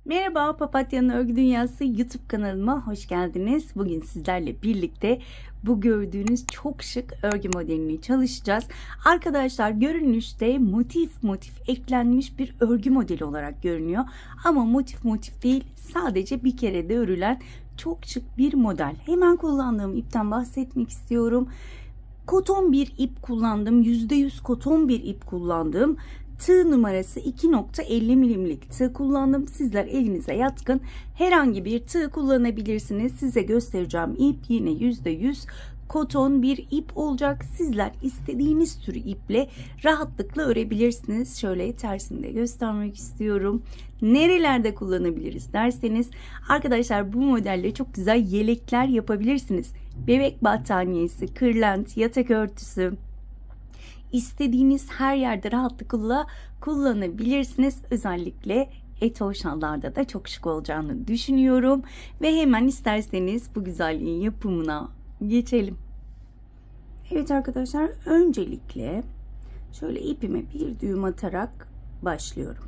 Merhaba, Papatya'nın Örgü Dünyası YouTube kanalıma hoş geldiniz. Bugün sizlerle birlikte bu gördüğünüz çok şık örgü modelini çalışacağız. Arkadaşlar görünüşte motif eklenmiş bir örgü modeli olarak görünüyor. Ama motif değil, sadece bir kere de örülen çok şık bir model. Hemen kullandığım ipten bahsetmek istiyorum. Koton bir ip kullandım. %100 koton bir ip kullandım. Tığ numarası 2.50 milimlik tığ kullandım. Sizler elinize yatkın herhangi bir tığ kullanabilirsiniz. Size göstereceğim ip yine %100 koton bir ip olacak. Sizler istediğiniz tür iple rahatlıkla örebilirsiniz. Şöyle tersini de göstermek istiyorum. Nerelerde kullanabiliriz derseniz arkadaşlar bu modelle çok güzel yelekler yapabilirsiniz. Bebek battaniyesi, kırlent, yatak örtüsü, İstediğiniz her yerde rahatlıkla kullanabilirsiniz. Özellikle eto şallarda da çok şık olacağını düşünüyorum. Ve hemen isterseniz bu güzelliğin yapımına geçelim. Evet arkadaşlar, öncelikle şöyle ipime bir düğüm atarak başlıyorum.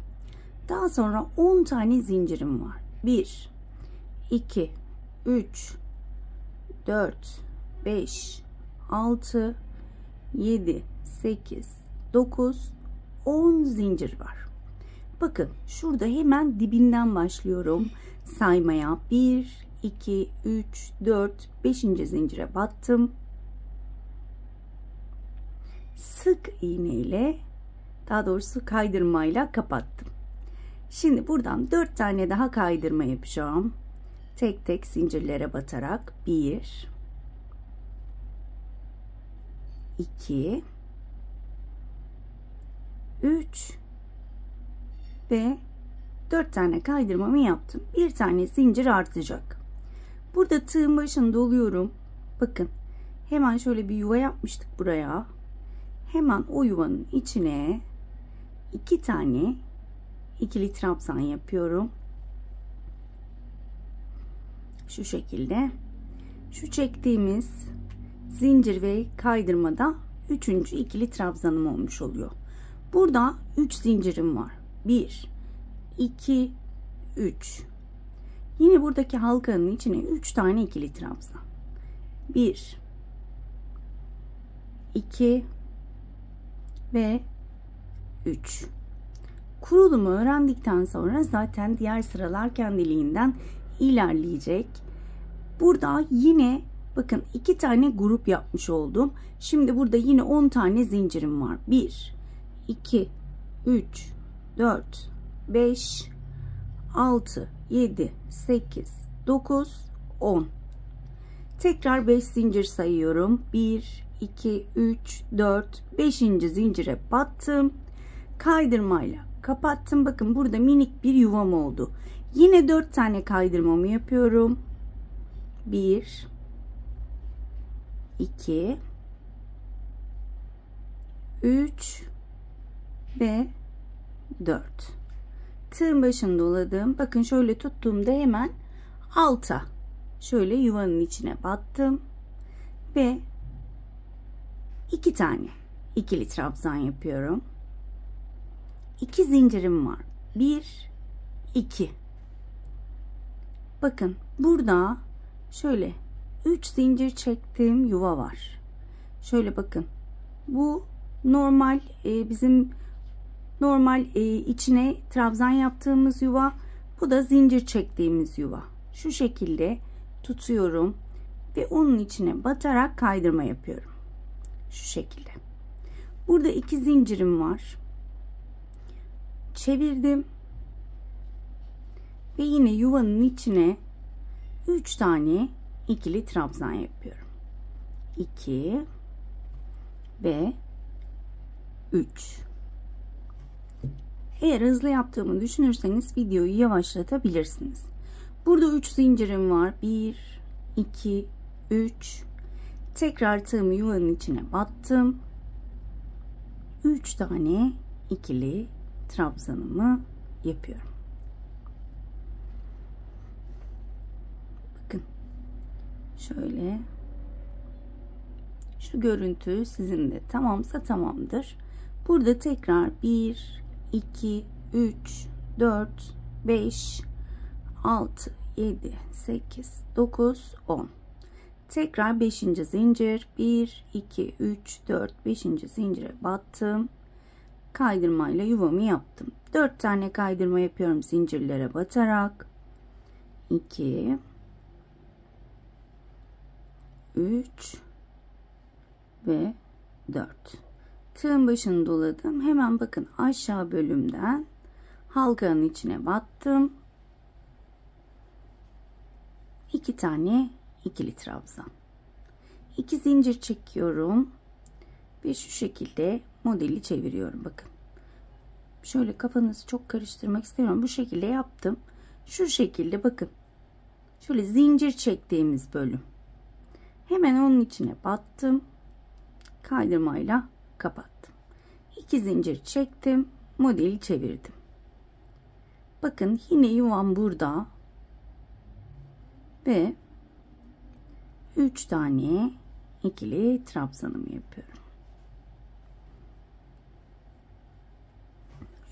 Daha sonra 10 tane zincirim var. 1, 2, 3, 4, 5, 6, 7, 8, 9, 10 zincir var. Bakın şurada hemen dibinden başlıyorum saymaya. 1, 2, 3, 4, 5. zincire battım. Sık iğneyle, daha doğrusu kaydırmayla kapattım. Şimdi buradan 4 tane daha kaydırma yapacağım. Tek tek zincirlere batarak 1, 2, 3 ve 4 tane kaydırmamı yaptım. Bir tane zincir artacak. Burada tığın başını doluyorum. Bakın hemen şöyle bir yuva yapmıştık buraya. Hemen o yuvanın içine 2 tane ikili trabzan yapıyorum. Şu şekilde. Şu çektiğimiz zincir ve kaydırmada 3. ikili trabzanım olmuş oluyor. Burada 3 zincirim var. 1, 2, 3. Yine buradaki halkanın içine 3 tane ikili trabzan. 1, 2 ve 3. Kurulumu öğrendikten sonra zaten diğer sıralar kendiliğinden ilerleyecek. Burada yine bakın 2 tane grup yapmış oldum. Şimdi burada yine 10 tane zincirim var. 1, 2, 3, 4, 5, 6, 7, 8, 9, 10. Tekrar 5 zincir sayıyorum. 1, 2, 3, 4, 5. zincire battım. Kaydırmayla kapattım. Bakın burada minik bir yuvam oldu. Yine 4 tane kaydırmamı yapıyorum. 1, 2, 3 ve 4. Tığın başını doladım. Bakın şöyle tuttuğumda hemen alta şöyle yuvanın içine battım ve 2 tane ikili trabzan yapıyorum. 2 zincirim var. 1, 2. Bakın burada şöyle 3 zincir çektiğim yuva var. Şöyle bakın. Bu normal bizim normal içine trabzan yaptığımız yuva. Bu da zincir çektiğimiz yuva. Şu şekilde tutuyorum ve onun içine batarak kaydırma yapıyorum. Şu şekilde. Burada 2 zincirim var. Çevirdim. Ve yine yuvanın içine 3 tane ikili trabzan yapıyorum. 2 ve 3. Eğer hızlı yaptığımı düşünürseniz videoyu yavaşlatabilirsiniz. Burada 3 zincirim var. 1, 2, 3. Tekrar tığımı yuvanın içine battım. 3 tane ikili trabzanımı yapıyorum. Bakın. Şöyle. Şu görüntü sizin de tamamsa tamamdır. Burada tekrar 1, 2, 3, 4, 5, 6, 7, 8, 9, 10. Tekrar 5. zincir. 1, 2, 3, 4, 5. zincire battım. Kaydırmayla yuvamı yaptım. 4 tane kaydırma yapıyorum zincirlere batarak. 2, 3 ve 4. Tığın başını doladım. Hemen bakın aşağı bölümden halkanın içine battım. 2 tane ikili trabzan. 2 zincir çekiyorum ve şu şekilde modeli çeviriyorum. Bakın. Şöyle kafanızı çok karıştırmak istemiyorum. Bu şekilde yaptım. Şu şekilde bakın. Şöyle zincir çektiğimiz bölüm. Hemen onun içine battım. Kaydırmayla kapattım. 2 zincir çektim. Modeli çevirdim. Bakın yine yuvam burada. Ve 3 tane ikili trabzanımı yapıyorum.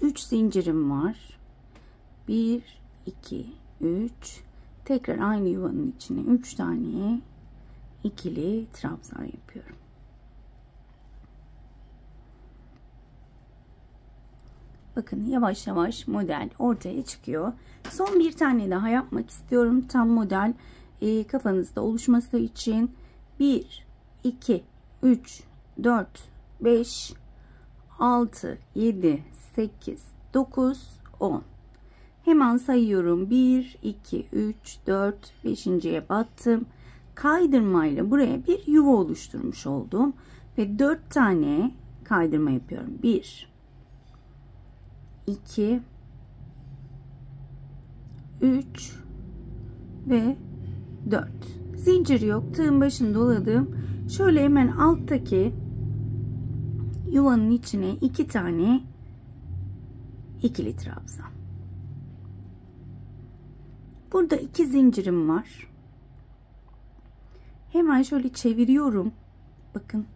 3 zincirim var. 1, 2, 3. Tekrar aynı yuvanın içine 3 tane ikili trabzan yapıyorum. Bakın yavaş yavaş model ortaya çıkıyor. Son bir tane daha yapmak istiyorum. Tam model kafanızda oluşması için 1, 2, 3, 4, 5, 6, 7, 8, 9, 10. Hemen sayıyorum. 1, 2, 3, 4, 5.'ye battım. Kaydırmayla buraya bir yuva oluşturmuş oldum. Ve 4 tane kaydırma yapıyorum. 1, 2, 3 ve 4. Zincir yok. Tığın başını doladım. Şöyle hemen alttaki yuvanın içine 2 tane ikili trabzan. Burada 2 zincirim var. Hemen şöyle çeviriyorum. Bakın.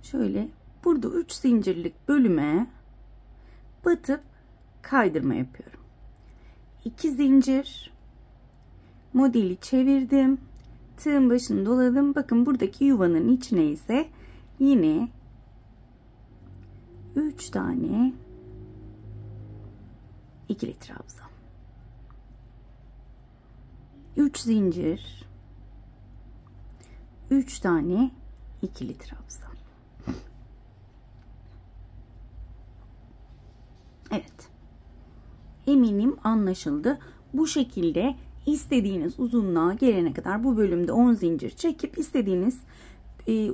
Şöyle burada 3 zincirlik bölüme batıp kaydırma yapıyorum. 2 zincir. Modeli çevirdim. Tığın başını doladım. Bakın buradaki yuvanın içine ise yine 3 tane ikili trabzan. 3 zincir. 3 tane ikili trabzan. Evet. Eminim anlaşıldı. Bu şekilde istediğiniz uzunluğa gelene kadar bu bölümde 10 zincir çekip istediğiniz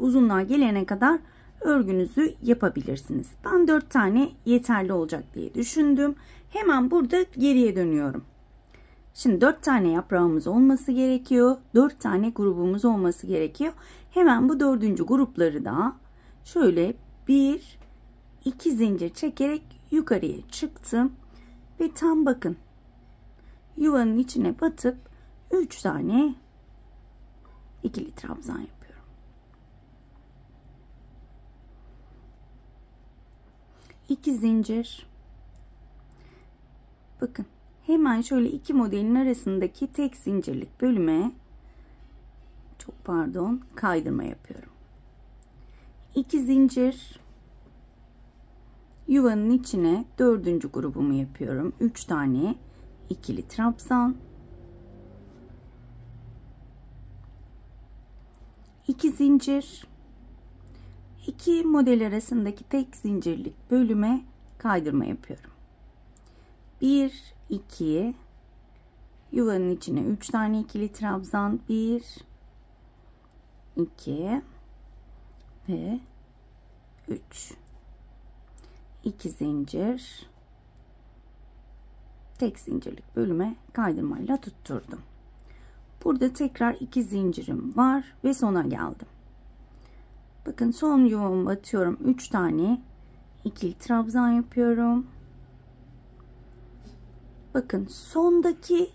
uzunluğa gelene kadar örgünüzü yapabilirsiniz. Ben 4 tane yeterli olacak diye düşündüm. Hemen burada geriye dönüyorum. Şimdi 4 tane yaprağımız olması gerekiyor. 4 tane grubumuz olması gerekiyor. Hemen bu 4. grupları da şöyle 1, 2 zincir çekerek yukarıya çıktım. Ve tam bakın yuvanın içine batıp 3 tane ikili trabzan yapıyorum. İki zincir. Bakın hemen şöyle iki modelin arasındaki tek zincirlik bölüme kaydırma yapıyorum. 2 zincir. Yuvanın içine 4. grubumu yapıyorum. 3 tane ikili trabzan. 2 zincir. 2 model arasındaki tek zincirlik bölüme kaydırma yapıyorum. 1, 2, yuvanın içine 3 tane ikili trabzan. 1, 2 ve 3. 2 zincir, tek zincirlik bölüme kaydırmayla tutturdum. Burada tekrar 2 zincirim var ve sona geldim. Bakın son yuvamı batıyorum. 3 tane ikili trabzan yapıyorum. Bakın sondaki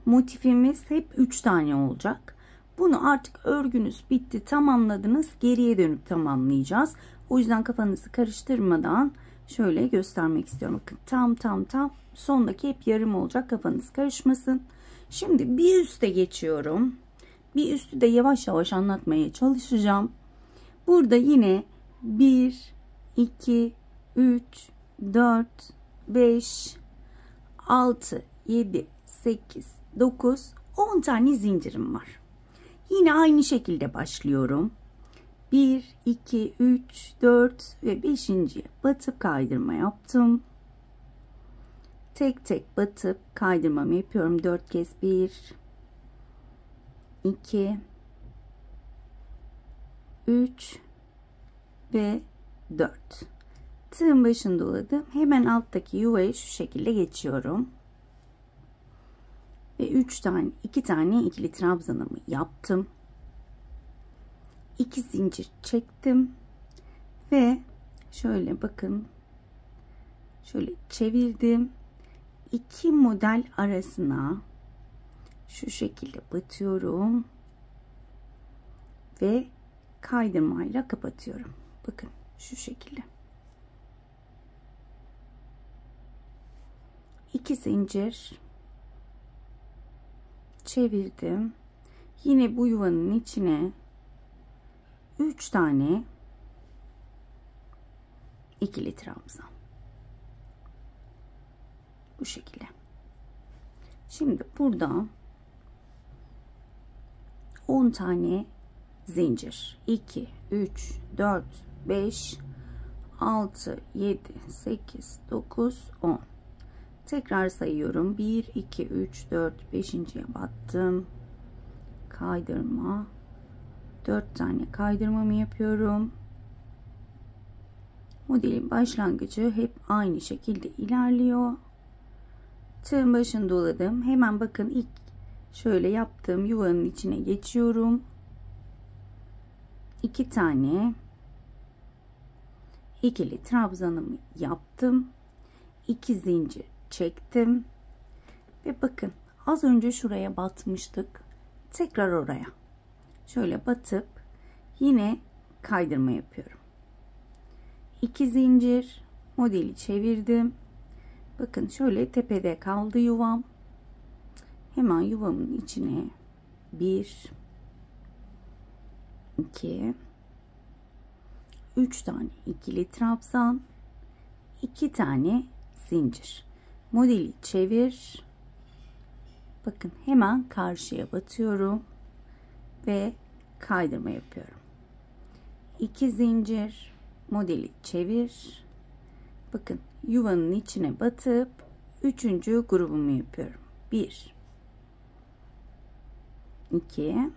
motifimiz hep 3 tane olacak. Bunu artık örgünüz bitti, tamamladınız. Geriye dönüp tamamlayacağız. O yüzden kafanızı karıştırmadan şöyle göstermek istiyorum. Bakın tam Sondaki hep yarım olacak, kafanız karışmasın. Şimdi bir üste geçiyorum. Bir üstü de yavaş yavaş anlatmaya çalışacağım. Burada yine 1, 2, 3, 4, 5, 6, 7, 8, 9, 10 tane zincirim var. Yine aynı şekilde başlıyorum. 1, 2, 3, 4 ve 5.'ye batıp kaydırma yaptım. Tek tek batıp kaydırmamı yapıyorum. 4 kez 1, 2, 3 ve 4. Tığın başını doladım. Hemen alttaki yuvaya şu şekilde geçiyorum. Ve 2 tane ikili trabzanımı yaptım. 2 zincir çektim ve şöyle bakın, şöyle çevirdim. 2 model arasına şu şekilde batıyorum ve kaydırmayla kapatıyorum. Bakın şu şekilde. 2 zincir çevirdim. Yine bu yuvanın içine 3 tane ikili trabzan. Bu şekilde. Şimdi burada 10 tane zincir. 2, 3, 4, 5, 6, 7, 8, 9, 10. Tekrar sayıyorum. 1, 2, 3, 4, 5.'ye battım. Kaydırma. 4 tane kaydırmamı yapıyorum. Modelin başlangıcı hep aynı şekilde ilerliyor. Tığın başını doladım. Hemen bakın ilk şöyle yaptığım yuvanın içine geçiyorum. 2 tane ikili trabzanımı yaptım. 2 zincir çektim. Ve bakın az önce şuraya batmıştık. Tekrar oraya. Şöyle batıp yine kaydırma yapıyorum. 2 zincir, modeli çevirdim. Bakın şöyle tepede kaldı yuvam. Hemen yuvamın içine 1, 2, 3 tane ikili trabzan, 2 tane zincir. Modeli çevir. Bakın hemen karşıya batıyorum ve kaydırma yapıyorum. 2 zincir, modeli çevir. Bakın yuvanın içine batıp 3. grubumu yapıyorum. 1, 2,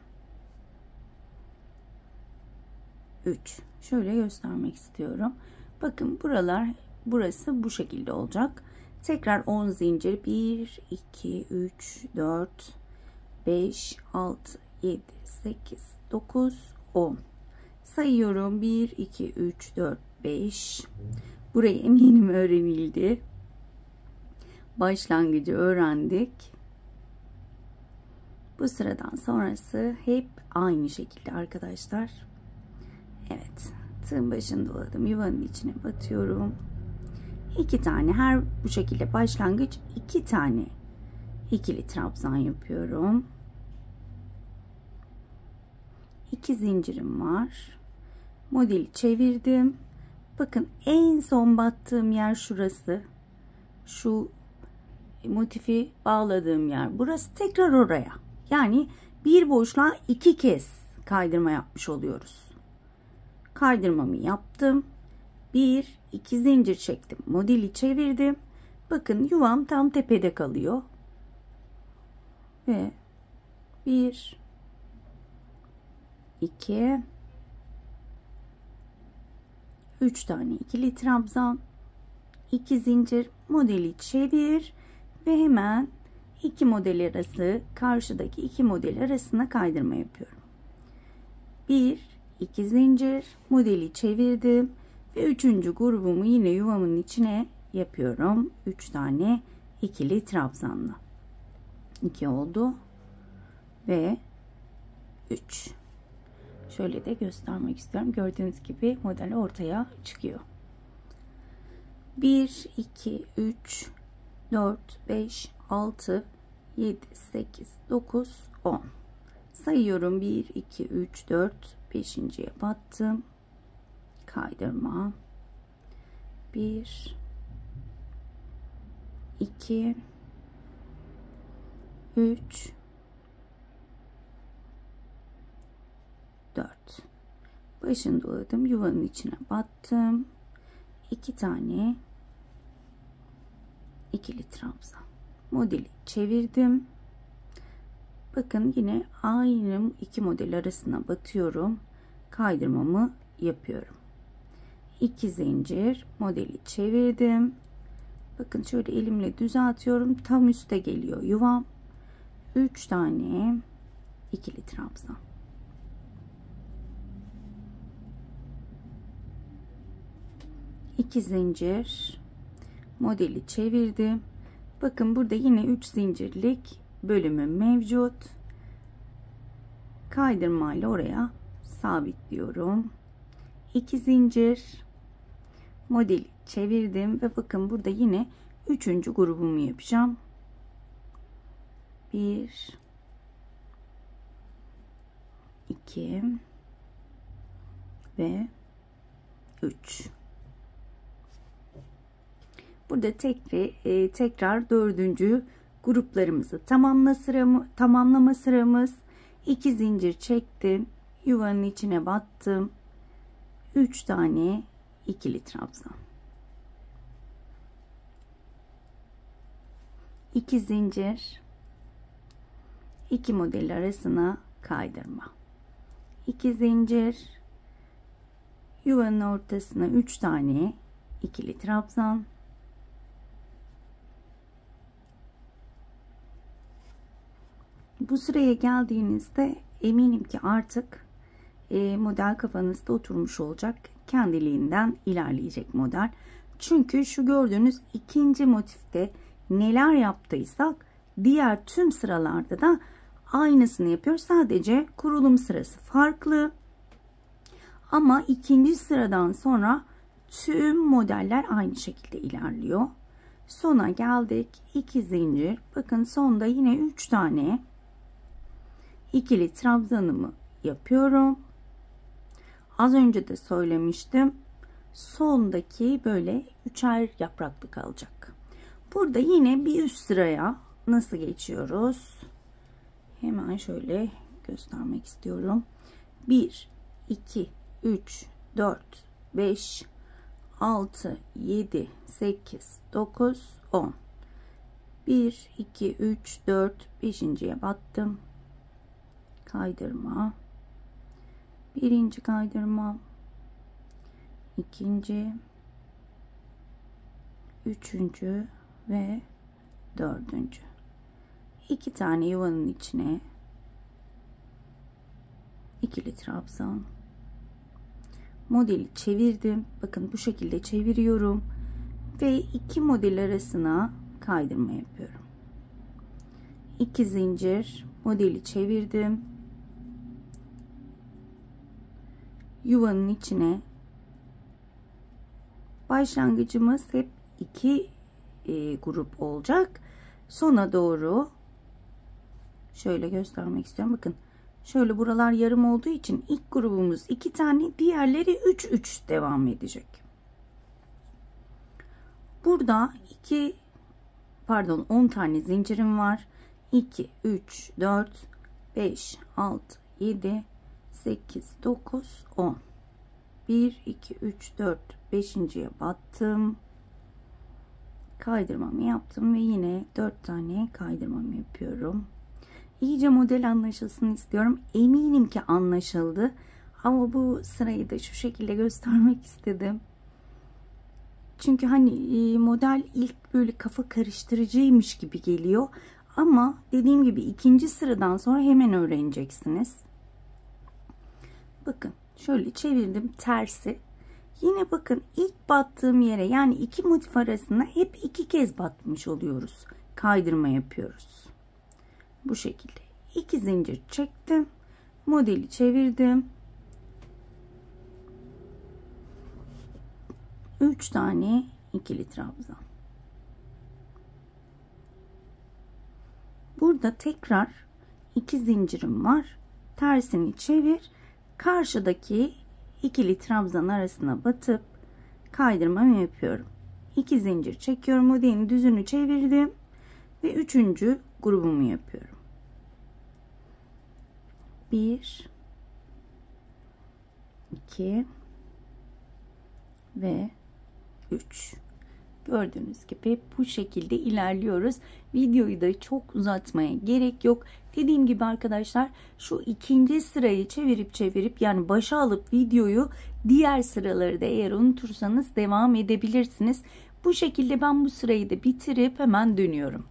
3. Şöyle göstermek istiyorum. Bakın burası bu şekilde olacak. Tekrar 10 zincir. 1, 2, 3, 4, 5, 6, 7, 8, 9, 10. Sayıyorum. 1, 2, 3, 4, 5. Burayı eminim öğrenildi. Başlangıcı öğrendik. Bu sıradan sonrası hep aynı şekilde arkadaşlar. Evet. Tığın başını doladım. Yuvanın içine batıyorum. 2 tane her bu şekilde başlangıç 2 tane ikili trabzan yapıyorum. 2 zincirim var. Modeli çevirdim. Bakın en son battığım yer şurası. Şu motifi bağladığım yer. Burası tekrar oraya. Yani bir boşluğa 2 kez kaydırma yapmış oluyoruz. Kaydırmamı yaptım. 1, 2 zincir çektim. Modeli çevirdim. Bakın yuvam tam tepede kalıyor. Ve 1, 2, 3 tane ikili trabzan, 2 zincir, modeli çevir ve hemen 2 model arası, karşıdaki 2 model arasına kaydırma yapıyorum. 1, 2 zincir, modeli çevirdim ve 3. grubumu yine yuvamın içine yapıyorum. 3 tane ikili trabzanla. 2 oldu ve 3. Şöyle de göstermek istiyorum. Gördüğünüz gibi model ortaya çıkıyor. 1, 2, 3, 4, 5, 6, 7, 8, 9, 10. Sayıyorum. 1, 2, 3, 4, 5.'ye battım. Kaydırma. 1, 2, 3, 4. Başını doladım. Yuvanın içine battım. 2 tane ikili trabzan. Modeli çevirdim. Bakın yine aynı iki model arasına batıyorum. Kaydırmamı yapıyorum. 2 zincir, modeli çevirdim. Bakın şöyle elimle düzeltiyorum. Tam üste geliyor yuvam. 3 tane ikili trabzan. İki zincir, modeli çevirdim. Bakın burada yine 3 zincirlik bölümü mevcut. Kaydırmayla oraya sabitliyorum. 2 zincir, modeli çevirdim ve bakın burada yine 3. grubumu yapacağım. 1, 2 ve 3. Burada tekrar 4. gruplarımızı tamamlama sıramız. 2 zincir çektim, yuvanın içine battım. 3 tane ikili trabzan. 2 zincir, 2 model arasına kaydırma. 2 zincir, yuvanın ortasına 3 tane ikili trabzan. Bu sıraya geldiğinizde eminim ki artık model kafanızda oturmuş olacak. Kendiliğinden ilerleyecek model. Çünkü şu gördüğünüz ikinci motifte neler yaptıysak diğer tüm sıralarda da aynısını yapıyor. Sadece kurulum sırası farklı. Ama ikinci sıradan sonra tüm modeller aynı şekilde ilerliyor. Sona geldik. 2 zincir. Bakın sonda yine 3 tane ikili trabzanımı yapıyorum. Az önce de söylemiştim. Sondaki böyle 3'er yapraklı kalacak. Burada yine bir üst sıraya nasıl geçiyoruz? Hemen şöyle göstermek istiyorum. 1, 2, 3, 4, 5, 6, 7, 8, 9, 10. 1, 2, 3, 4, 5.'ye battım. Kaydırma. 1. kaydırma. 2. 3. ve 4. 2 tane yuvanın içine ikili trabzan. Modeli çevirdim. Bakın bu şekilde çeviriyorum ve 2 model arasına kaydırma yapıyorum. 2 zincir, modeli çevirdim. Yuvanın içine başlangıcımız hep 2 grup olacak. Sona doğru şöyle göstermek istiyorum. Bakın şöyle buralar yarım olduğu için ilk grubumuz 2 tane, diğerleri 3 devam edecek. Burada 10 tane zincirim var. 2, 3, 4, 5, 6, 7, 8, 9, 10. 1, 2, 3, 4, 5.'ye battım. Kaydırmamı yaptım ve yine 4 tane kaydırmamı yapıyorum. İyice model anlaşılsın istiyorum. Eminim ki anlaşıldı. Ama bu sırayı da şu şekilde göstermek istedim. Çünkü hani model ilk böyle kafa karıştırıcıymış gibi geliyor. Ama dediğim gibi ikinci sıradan sonra hemen öğreneceksiniz. Bakın şöyle çevirdim tersi. Yine bakın ilk battığım yere, yani 2 motif arasında hep 2 kez batmış oluyoruz. Kaydırma yapıyoruz. Bu şekilde 2 zincir çektim. Modeli çevirdim. 3 tane ikili trabzan. burada tekrar 2 zincirim var. Tersini çevir. Karşıdaki ikili trabzan arasına batıp kaydırmamı yapıyorum. 2 zincir çekiyorum. Modelin düzünü çevirdim ve 3. grubumu yapıyorum. 1 2 ve 3. Gördüğünüz gibi bu şekilde ilerliyoruz. Videoyu da çok uzatmaya gerek yok. Dediğim gibi arkadaşlar, şu ikinci sırayı çevirip yani başa alıp videoyu, diğer sıraları da eğer unutursanız devam edebilirsiniz. Bu şekilde ben bu sırayı da bitirip hemen dönüyorum.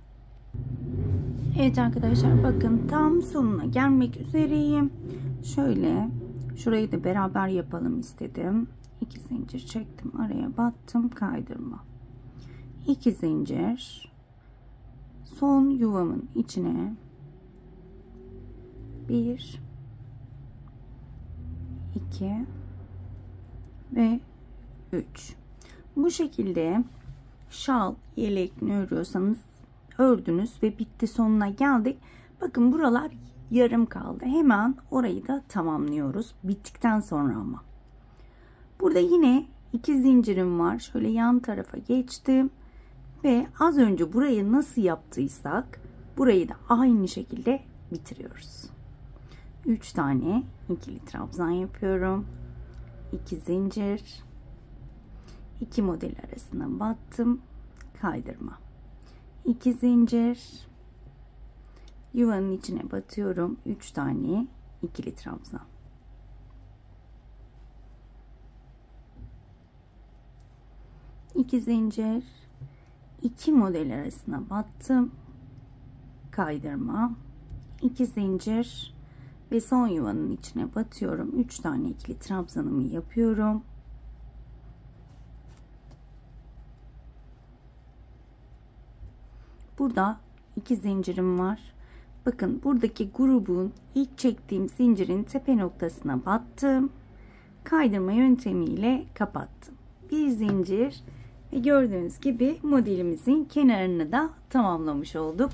Evet arkadaşlar, bakın tam sonuna gelmek üzereyim. Şöyle şurayı da beraber yapalım istedim. 2 zincir çektim, araya battım, kaydırma. 2 zincir, son yuvamın içine 1 2 ve 3. Bu şekilde şal, yelek ne örüyorsanız ördünüz ve bitti, sonuna geldik. Bakın buralar yarım kaldı. Hemen orayı da tamamlıyoruz. Bittikten sonra ama. Burada yine 2 zincirim var. Şöyle yan tarafa geçtim. Ve az önce burayı nasıl yaptıysak burayı da aynı şekilde bitiriyoruz. 3 tane ikili trabzan yapıyorum. 2 zincir. 2 model arasına battım. Kaydırma. 2 zincir. Yuvanın içine batıyorum. 3 tane ikili trabzan. 2 zincir. 2 model arasına battım. Kaydırma. 2 zincir ve son yuvanın içine batıyorum. 3 tane ikili trabzanımı yapıyorum. Burada 2 zincirim var. Bakın buradaki grubun ilk çektiğim zincirin tepe noktasına battım. Kaydırma yöntemiyle kapattım. 1 zincir ve gördüğünüz gibi modelimizin kenarını da tamamlamış olduk.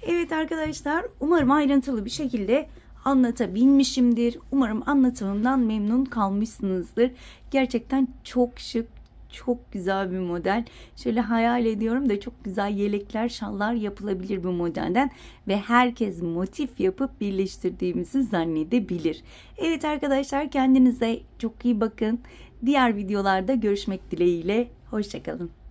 Evet arkadaşlar, umarım ayrıntılı bir şekilde anlatabilmişimdir. Umarım anlatımımdan memnun kalmışsınızdır. Gerçekten çok şık, çok güzel bir model. Şöyle hayal ediyorum da çok güzel yelekler, şallar yapılabilir bu modelden ve herkes motif yapıp birleştirdiğimizi zannedebilir. Evet arkadaşlar, kendinize çok iyi bakın. Diğer videolarda görüşmek dileğiyle. Hoşça kalın.